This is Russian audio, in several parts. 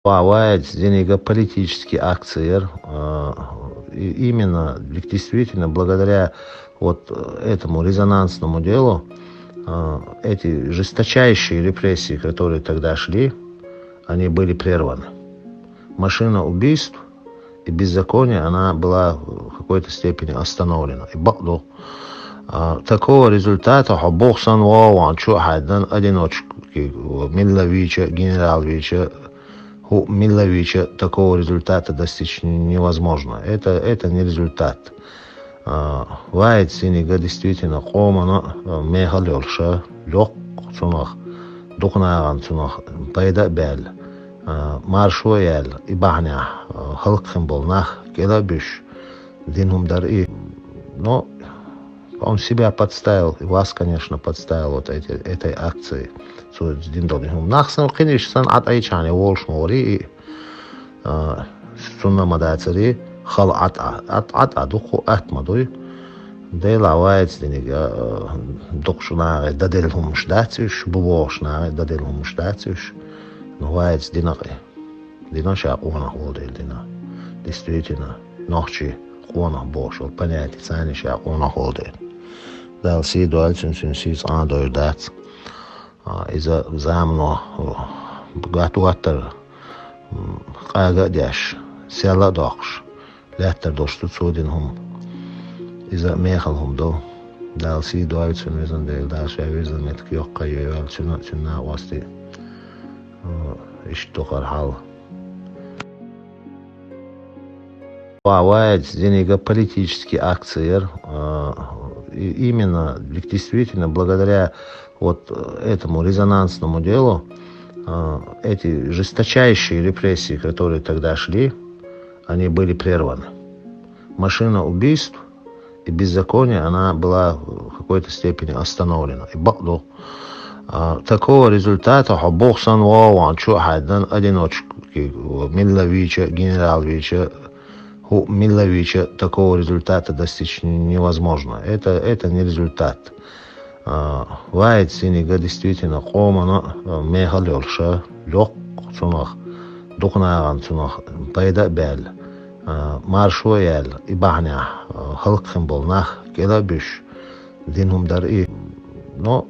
Бывает политический акции, именно действительно благодаря вот этому резонансному делу эти жесточайшие репрессии, которые тогда шли, они были прерваны. Машина убийств и беззакония, она была в какой-то степени остановлена. Такого результата Богсан Вован Чухайдан одиночки Милловича, генераловича, Милловича такого результата достичь невозможно. Это не результат. Вайт синига действительно комана мехалёлша лёг цунах духнаган цунах пайда бел маршуял ибахня халкхим болнах келабиш динум дар и. Но он себя подставил, и вас, конечно, подставил вот этой акции. Нахсан конечно ат айчане волш мори сунна мадацари хал ат адуху атмадуй делавайц денига докшунага даделхум штатиш бувошнага даделхум штатиш новайц динаги динаша она холдел дина действительно ночи она бошел понятие цаниша она холдел дал си дуальцин синсис андойдац إذا زامنو بقاتواتر قاقا دياش سيالا دوخش لاتر دوشتو تسودينهم إذا ميخلهم دو دال سي دوالي تسونيزن ديل دال شاويزن متك يوقع يوال تسونا واسطي اشتوخر حال Бывает политический акции, именно действительно благодаря вот этому резонансному делу эти жесточайшие репрессии, которые тогда шли, они были прерваны. Машина убийств и беззакония, она была в какой-то степени остановлена. Такого результата Богсан Вован Чухайдан одиночки Милловича, генераловича, Милловича такого результата достичь невозможно. Это не результат. Вайт синига действительно комана мехалёлша лёг цунах духнаган цунах пайда бел маршуял ибахня халкхим болнах келабиш динум дар и. Но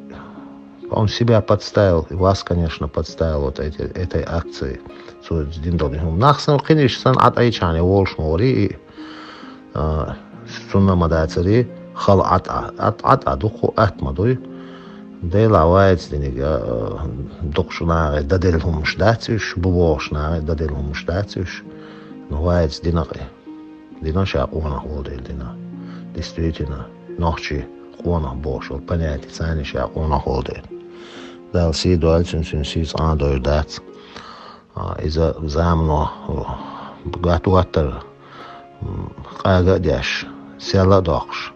он себя подставил, и вас, конечно, подставил вот этой акции. Нахсан конечно ат айчане волш мори сунна мадацари хал ат адуху атмадуй делавайц денига докшунага даделхум штатиш бувошнага даделхум штатиш новайц динаги динаша она холдел дина действительно ночи она бошел понятие цаниша она холдел дал си дуальцин синсис андойдац إذا زامنو بقاتواتر قاقا دياش سيالا دوخش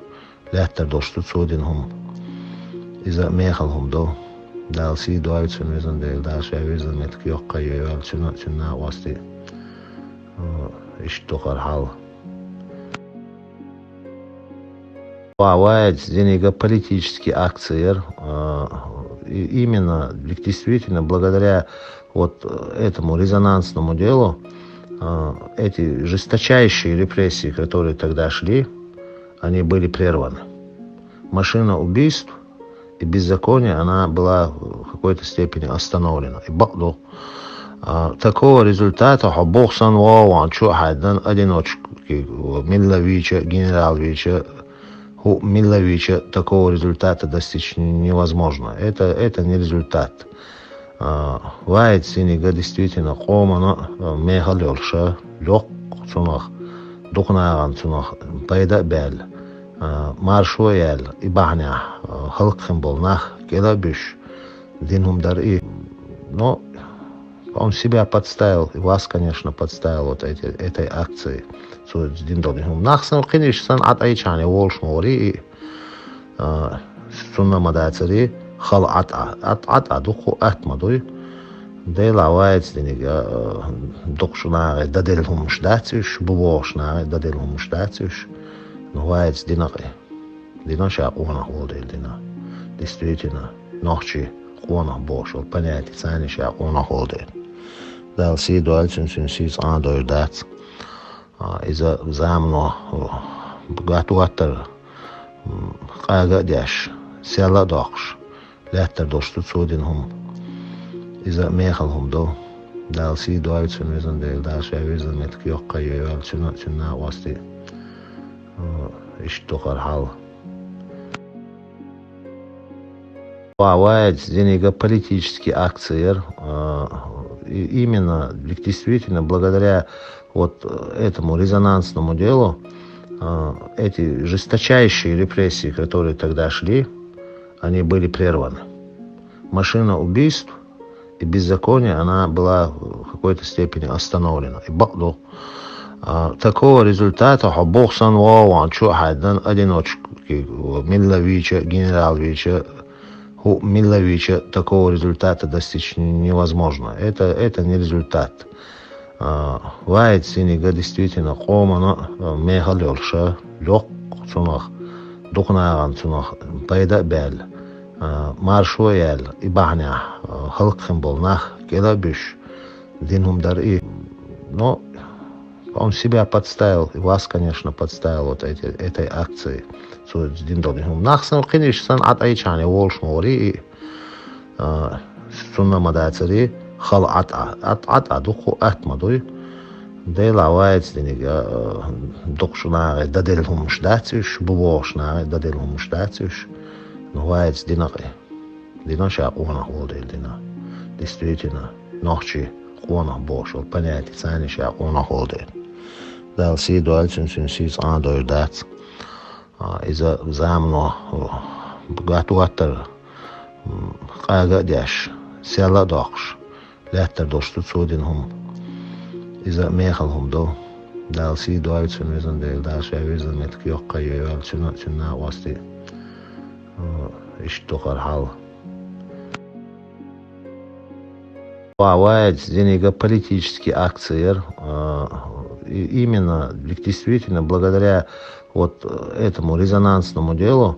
لاتر دوشتو تسودينهم إذا ميخلهم دو دال سي دوالي تسونيزن ديل دال شاويزن متك يوقع يوال تسونا واسطي اشتوخر حال Бывает политический акции, именно действительно благодаря вот этому резонансному делу эти жесточайшие репрессии, которые тогда шли, они были прерваны. Машина убийств и беззакония, она была в какой-то степени остановлена. Такого результата Богсан Вован Чухайдан одиночки Милловича, генераловича, Милловича такого результата достичь невозможно. Это не результат. Вайт синига действительно комана мехалёлша лёг цунах духнаган цунах пайда бел маршуял ибахня халкхим болнах келабиш динум дар и. Но он себя подставил, и вас, конечно, подставил вот этой акции. Нахсан конечно ат айчане волш мори сунна мадацари хал ат адуху атмадуй делавайц денига докшунага даделхум штатиш бувошнага даделхум штатиш новайц динаги динаша она холдел дина действительно ночи она бошел понятие цаниша она холдел Dal si dual sin sis an dat iza zamno gatuatar qaga dash sella doqsh letter dostu sodin hum iza mehal hum do dal si dual sin izan del da shaviz met kyoqqa yal chuna wasti iштоqar hal Бывает денег политический акции, именно действительно благодаря вот этому резонансному делу эти жесточайшие репрессии, которые тогда шли, они были прерваны. Машина убийств и беззакония, она была в какой-то степени остановлена. Такого результата Богсан Вован Чухайдан одиночки Милловича, генераловича, у Миловича такого результата достичь невозможно. Это не результат. Вайт синега действительно комана мехалёлша лёк цунах духнаган цунах пайда бел маршуэл ибахня халкхим болнах келабиш динум дар и. Но он себя подставил, и вас, конечно, подставил вот этой акцией. Дин додихум нахсан кинишсан ат айчани волш мори сунна мадацари хал ат адуху атмадуй делавайц денига докшунага даделхум штатиш бувошнага даделхум штатиш новайц динаги динаша она холдел дина действительно ночи она бошол понятие цаниша она холдел дал си дуальцин сис ан дат iza zamno gatuatar qaga dash sella doqsh letter dostu sodin hum iza mehal hum do dal si dual sin izan del da shaviz met kyoqqa yal chuna wasti iштоqar hal Бывает денег политический акции, именно действительно благодаря вот этому резонансному делу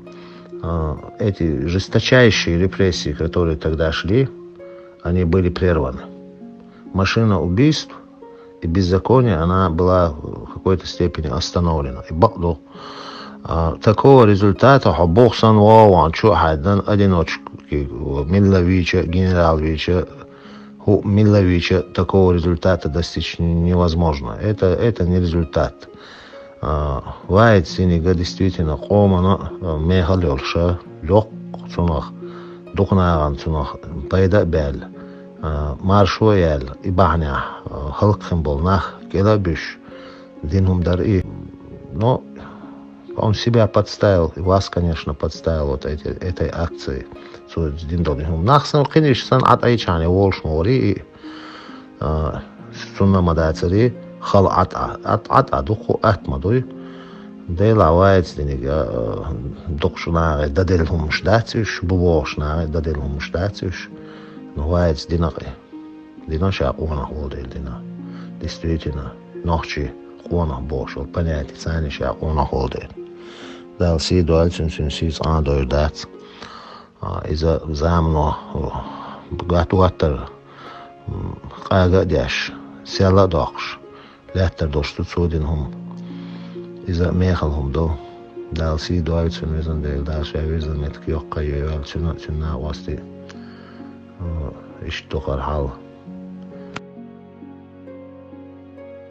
эти жесточайшие репрессии, которые тогда шли, они были прерваны. Машина убийств и беззакония, она была в какой-то степени остановлена. Такого результата Богсан Вован Чухайдан одиночки Милловича, генераловича, у Миловича такого результата достичь невозможно. Это не результат. Вайт синега действительно комана мехалёлша лёк цунах духнаган цунах пайда бел маршуэл ибахня халкхим болнах келабиш динум дар и. Но он себя подставил, и вас, конечно, подставил вот этой акцией. Дин додихум нахсан кинишсан ат айчани волш мори сунна мадацари хал ат адуху атмадуй делавайц денига докшунага даделхум штатиш бувошнага даделхум штатиш новайц динаги динаша она холдел дина действительно ночи она бошол понятие цаниша она холдел дал си дуальцин сис ан дат iza zamno gatuatar qaga dash sella doqsh letter dostu sodin hum iza mehal hum do dal si dualcin izan del da shaviz met kyoqqa yal chuna wasti iштоqar hal